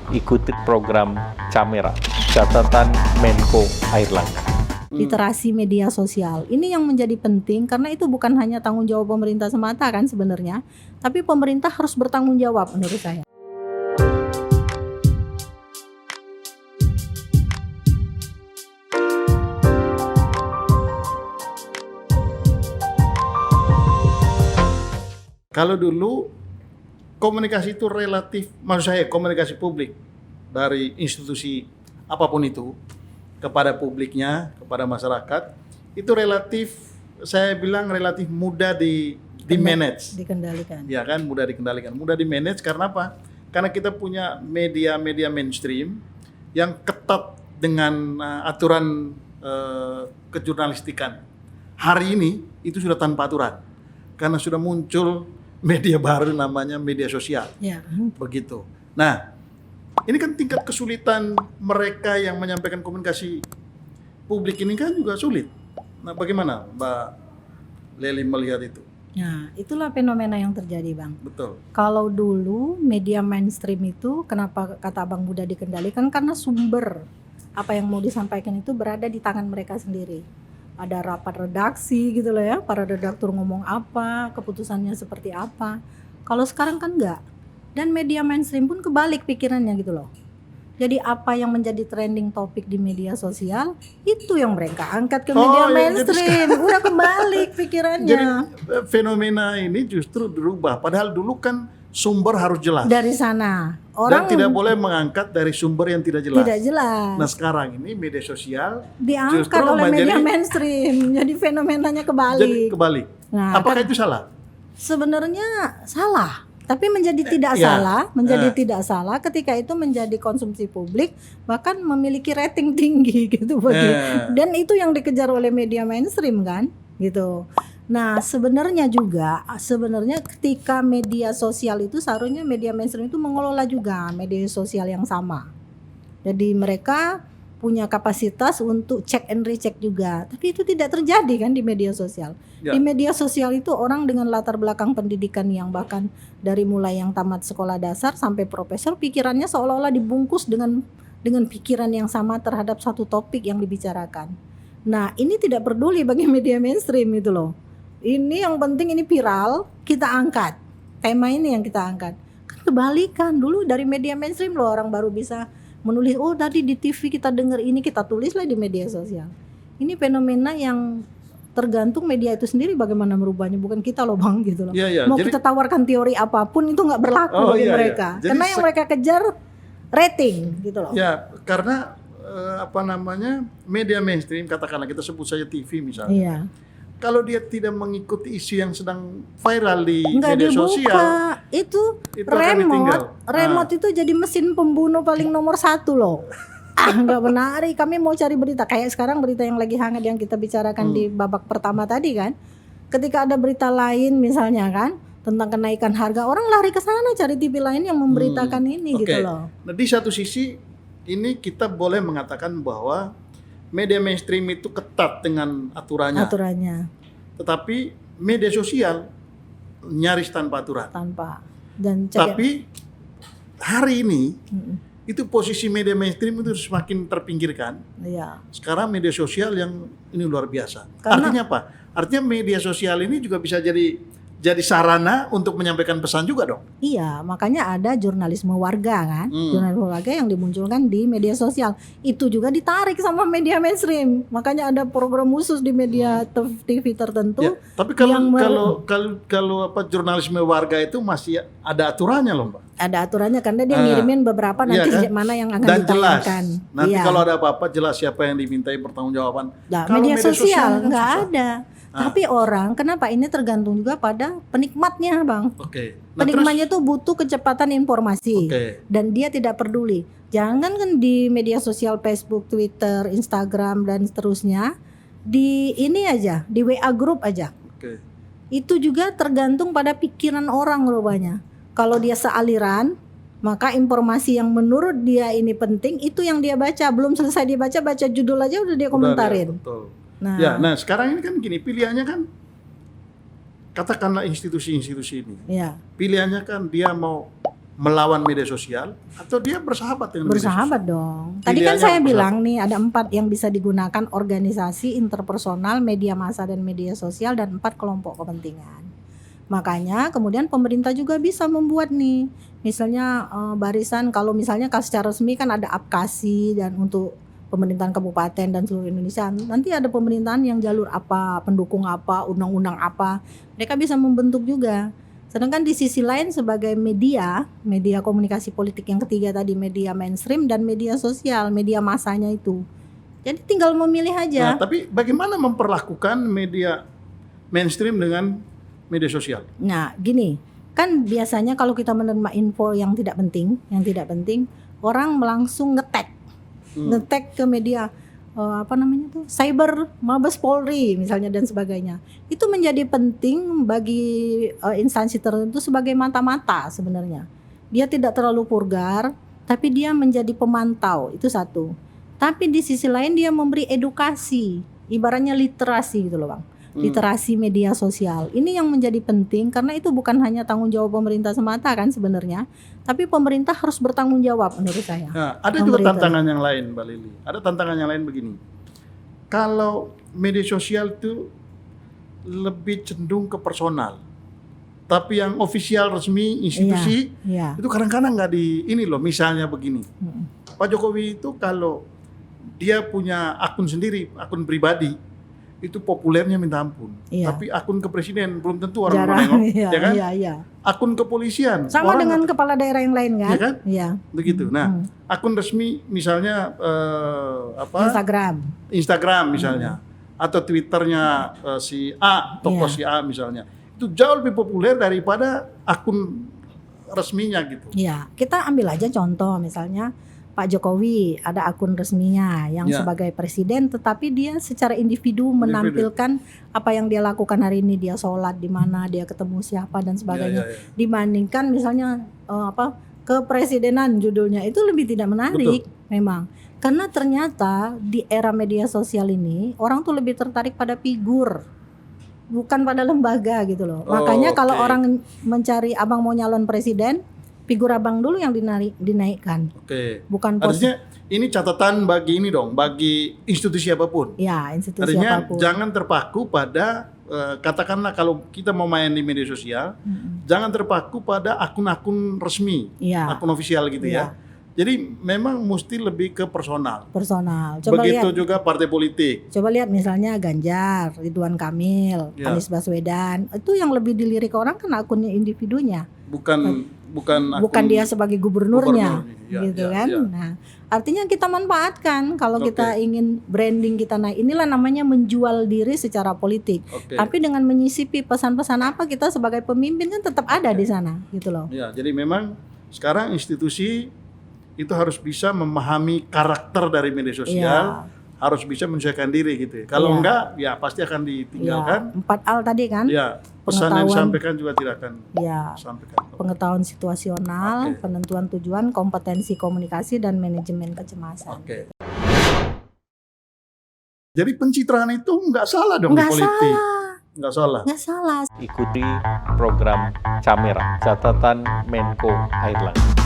ikuti program Camera, catatan Menko Airlangga. Literasi media sosial ini yang menjadi penting karena itu bukan hanya tanggung jawab pemerintah semata kan sebenarnya, tapi pemerintah harus bertanggung jawab menurut saya. Kalau dulu komunikasi itu relatif, maksud saya komunikasi publik dari institusi apapun itu kepada publiknya, kepada masyarakat, itu relatif, saya bilang relatif mudah di manage. Dikendalikan. Ya kan, mudah dikendalikan. Mudah di manage karena apa? Karena kita punya media-media mainstream yang ketat dengan aturan kejurnalistikan. Hari ini itu sudah tanpa aturan. Karena sudah muncul media baru namanya media sosial. Ya. Begitu. Nah, ini kan tingkat kesulitan mereka yang menyampaikan komunikasi publik ini kan juga sulit. Nah, bagaimana Mbak Leli melihat itu? Nah, itulah fenomena yang terjadi, Bang. Betul. Kalau dulu media mainstream itu kenapa kata Bang mudah dikendalikan karena sumber apa yang mau disampaikan itu berada di tangan mereka sendiri. Ada rapat redaksi gitu loh ya, para redaktur ngomong apa, keputusannya seperti apa. Kalau sekarang kan enggak. Dan media mainstream pun kebalik pikirannya gitu loh. Jadi apa yang menjadi trending topik di media sosial itu yang mereka angkat ke media mainstream. Udah kebalik pikirannya. Jadi fenomena ini justru berubah. Padahal dulu kan sumber harus jelas. Dari sana. Orang dan tidak boleh mengangkat dari sumber yang tidak jelas. Tidak jelas. Nah sekarang ini media sosial diangkat oleh media mainstream. Jadi fenomenanya kebalik. Jadi kebalik. Nah, apakah itu salah? Sebenarnya salah. Tapi menjadi tidak tidak salah ketika itu menjadi konsumsi publik bahkan memiliki rating tinggi gitu dan itu yang dikejar oleh media mainstream kan gitu. Nah sebenarnya ketika media sosial itu seharusnya media mainstream itu mengelola juga media sosial yang sama. Jadi mereka punya kapasitas untuk check and recheck juga. Tapi itu tidak terjadi kan di media sosial. Ya. Di media sosial itu orang dengan latar belakang pendidikan yang bahkan dari mulai yang tamat sekolah dasar sampai profesor pikirannya seolah-olah dibungkus dengan pikiran yang sama terhadap satu topik yang dibicarakan. Nah, ini tidak peduli bagi media mainstream itu loh. Ini yang penting ini viral, kita angkat. Tema ini yang kita angkat. Kan kebalikan dulu dari media mainstream loh orang baru bisa menulis, oh tadi di TV kita dengar ini, kita tulislah di media sosial. Ini fenomena yang tergantung media itu sendiri bagaimana merubahnya, bukan kita loh Bang gitu loh. Mau jadi, kita tawarkan teori apapun itu nggak berlaku bagi mereka. Karena yang mereka kejar rating gitu loh. Ya, karena media mainstream, katakanlah kita sebut saja TV misalnya. Iya. Kalau dia tidak mengikuti isu yang sedang viral di media sosial, itu remote itu jadi mesin pembunuh paling nomor 1 loh. Nggak menarik. Kami mau cari berita kayak sekarang berita yang lagi hangat yang kita bicarakan di babak pertama tadi kan. Ketika ada berita lain misalnya kan tentang kenaikan harga, orang lari ke sana cari TV lain yang memberitakan ini gitu loh. Nah di satu sisi ini kita boleh mengatakan bahwa media mainstream itu ketat dengan aturannya. Tetapi media sosial nyaris tanpa aturan. Tapi hari ini itu posisi media mainstream itu semakin terpinggirkan. Iya. Sekarang media sosial yang ini luar biasa. Artinya apa? Artinya media sosial ini juga bisa jadi sarana untuk menyampaikan pesan juga dong. Iya, makanya ada jurnalisme warga kan, jurnalisme warga yang dimunculkan di media sosial. Itu juga ditarik sama media mainstream. Makanya ada program khusus di media TV tertentu. Ya, tapi kalau jurnalisme warga itu masih ada aturannya loh, Mbak. Ada aturannya karena dia ngirimin beberapa nanti kan? Mana yang akan dan ditayangkan. Jelas. Nanti kalau ada apa-apa jelas siapa yang dimintai pertanggungjawaban. Nah, media sosial nggak ada. Tapi orang kenapa ini tergantung juga pada penikmatnya Bang. Nah, penikmatnya tuh butuh kecepatan informasi dan dia tidak peduli. Jangan kan di media sosial Facebook, Twitter, Instagram dan seterusnya di ini aja di WA group aja. Itu juga tergantung pada pikiran orang rupanya. Kalau dia sealiran maka informasi yang menurut dia ini penting itu yang dia baca. Belum selesai dibaca judul aja udah dia komentarin. Betul. Nah sekarang ini kan gini, pilihannya kan katakanlah institusi-institusi ini. Pilihannya kan dia mau melawan media sosial atau dia bersahabat dengan media sosial? Bersahabat dong. Tadi kan Pilihannya saya bersahabat. bilang nih ada 4 yang bisa digunakan: organisasi, interpersonal, media massa dan media sosial, dan 4 kelompok kepentingan. Makanya kemudian pemerintah juga bisa membuat nih, misalnya barisan, kalau misalnya secara resmi kan ada apkasi dan untuk pemerintahan kabupaten dan seluruh Indonesia. Nanti ada pemerintahan yang jalur apa, pendukung apa, undang-undang apa. Mereka bisa membentuk juga. Sedangkan di sisi lain sebagai media komunikasi politik yang ketiga tadi, media mainstream dan media sosial, media massanya itu. Jadi tinggal memilih aja. Nah, tapi bagaimana memperlakukan media mainstream dengan media sosial? Nah, gini, kan biasanya kalau kita menerima info yang tidak penting, orang langsung ngetek ke media cyber Mabes Polri misalnya dan sebagainya. Itu menjadi penting bagi instansi tertentu sebagai mata-mata sebenarnya. Dia tidak terlalu vulgar, tapi dia menjadi pemantau, itu satu. Tapi di sisi lain dia memberi edukasi, ibaratnya literasi gitu loh Bang. Literasi media sosial. Ini yang menjadi penting karena itu bukan hanya tanggung jawab pemerintah semata kan sebenarnya, tapi pemerintah harus bertanggung jawab menurut saya. Nah, ada juga tantangan yang lain, Mbak Lili. Ada tantangan yang lain begini. Kalau media sosial itu lebih cenderung ke personal, tapi yang ofisial resmi institusi Iya. itu kadang-kadang nggak ini loh. Misalnya begini, Pak Jokowi itu kalau dia punya akun sendiri, akun pribadi, itu populernya minta ampun. Iya. Tapi akun ke presiden belum tentu orang Jarang, menengok, iya, ya kan? iya. Akun kepolisian Sama orang dengan kepala daerah yang lain kan? Iya kan? Iya. Begitu. Nah, akun resmi misalnya Instagram misalnya, atau Twitternya si A, tokoh si A misalnya, itu jauh lebih populer daripada akun resminya gitu. Iya, kita ambil aja contoh misalnya Pak Jokowi ada akun resminya yang sebagai presiden, tetapi dia secara individu menampilkan apa yang dia lakukan hari ini, dia sholat di mana, dia ketemu siapa dan sebagainya. Dibandingkan misalnya kepresidenan judulnya, itu lebih tidak menarik. Betul. Memang karena ternyata di era media sosial ini orang tuh lebih tertarik pada figur, bukan pada lembaga gitu loh. Makanya kalau orang mencari abang mau nyalon presiden, figur abang dulu yang dinaikkan. Oke. Bukan artinya ini catatan bagi bagi institusi apapun. Ya, institusi artinya apapun. Jangan terpaku pada katakanlah kalau kita mau main di media sosial, jangan terpaku pada akun-akun resmi, akun ofisial gitu ya. Jadi memang mesti lebih ke personal. Coba begitu lihat, juga partai politik. Coba lihat misalnya Ganjar, Ridwan Kamil, Anies Baswedan, itu yang lebih dilirik orang kan akunnya individunya. Bukan dia sebagai gubernurnya gitu kan. Nah, artinya kita manfaatkan kalau kita ingin branding kita naik. Inilah namanya menjual diri secara politik. Tapi dengan menyisipi pesan-pesan apa kita sebagai pemimpin kan tetap ada di sana gitu loh. Ya, jadi memang sekarang institusi itu harus bisa memahami karakter dari media sosial, harus bisa menyesuaikan diri gitu. Kalau enggak, ya pasti akan ditinggalkan. 4 tadi kan. Ya, pesan yang disampaikan juga tidak akan disampaikan. Pengetahuan situasional, penentuan tujuan, kompetensi komunikasi dan manajemen kecemasan. Jadi pencitraan itu nggak salah dong di politik. Nggak salah. Ikuti program Camera, catatan Menko Airlangga.